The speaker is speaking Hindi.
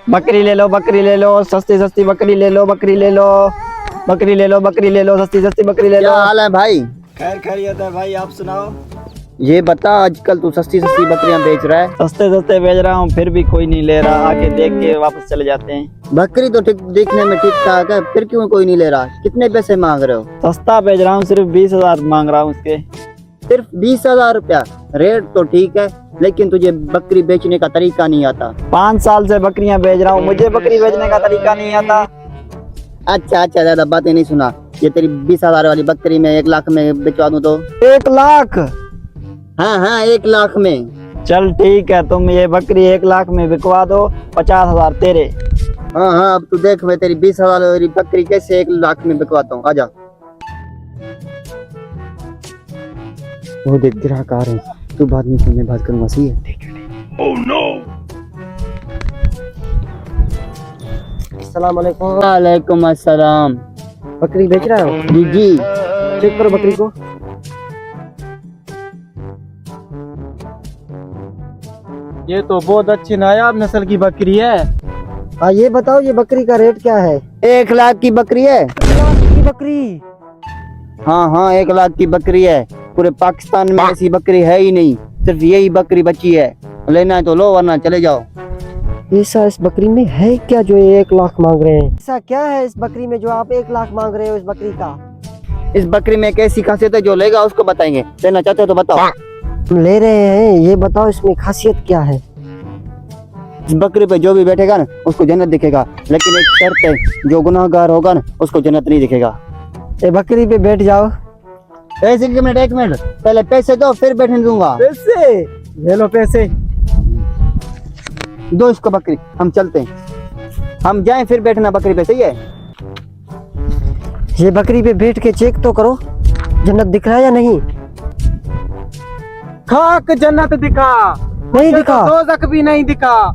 बकरी ले लो, बकरी ले लो, सस्ती सस्ती बकरी ले लो, बकरी ले लो, बकरी ले लो, बकरी ले लो, सस्ती सस्ती बकरी ले लो। क्या हाल है भाई? खैर खैरियत है भाई, आप सुनाओ। ये बता, आजकल तू सस्ती सस्ती बकरियां बेच रहा है। सस्ते सस्ते बेच रहा हूँ, फिर भी कोई नहीं ले रहा। आके देख के वापस चले जाते हैं। बकरी तो ठीक देखने में ठीक ठाक है, फिर क्यों कोई नहीं ले रहा? कितने पैसे मांग रहे हो? सस्ता बेच रहा हूँ, सिर्फ 20,000 मांग रहा हूँ उसके। सिर्फ 20,000 रुपया? रेट तो ठीक है, लेकिन तुझे बकरी बेचने का तरीका नहीं आता। 5 साल से बकरियां बेच रहा हूँ, मुझे बकरी बेचने का तरीका नहीं आता। अच्छा अच्छा, ज्यादा बातें नहीं सुना। ये तेरी 20,000 वाली बकरी में 1 लाख में बेचवा दूं तो? 1 लाख? हाँ हाँ, 1 लाख में। चल ठीक है, तुम ये बकरी 1 लाख में बिकवा दो, 50,000 तेरे। हाँ हाँ, अब तू देख, मैं तेरी 20,000 वाली बकरी कैसे 1 लाख में बिकवाता हूँ। आजा। वो देख, ग्राहक आ रहे हैं। तू बात नहीं सुन, मैं बात करूंगा, सही है? ठीक है। Oh no. अस्सलाम वालेकुम। वालेकुम अस्सलाम। बकरी बेच रहा हो? जी जी। चेक करो बकरी को। ये तो बहुत अच्छी नायाब नस्ल की बकरी है। हाँ, ये बताओ, ये बकरी का रेट क्या है? 1 लाख की बकरी है। 1 लाख की बकरी? हाँ हाँ, 1 लाख की बकरी है। पूरे पाकिस्तान में ऐसी बकरी है ही नहीं, सिर्फ यही बकरी बची है। लेना है तो लो, वरना चले जाओ। ऐसा इस बकरी में है क्या जो ये 1 लाख मांग रहे हैं? ऐसा क्या है इस बकरी में जो आप 1 लाख मांग रहे हो इस बकरी का? इस बकरी में एक ऐसी खासियत है, जो लेगा उसको बताएंगे। लेना चाहते हो तो बताओ। हम ले रहे हैं, ये बताओ इसमें खासियत क्या है? इस बकरी पे जो भी बैठेगा ना, उसको जन्नत दिखेगा, लेकिन एक शर्त है, जो गुनाहगार होगा ना, उसको जन्नत नहीं दिखेगा। ये बकरी पे बैठ जाओ। एक मिनट, 1 मिनट, पहले पैसे दो, फिर बैठने दूंगा। पैसे? ले लो पैसे। दो इसको बकरी, हम चलते हैं। हम जाएं फिर बैठना बकरी पे, सही है? ये बकरी पे बैठ के चेक तो करो, जन्नत दिख रहा है या नहीं? खाक जन्नत दिखा, नहीं दिखा। दोज़ख भी नहीं दिखा।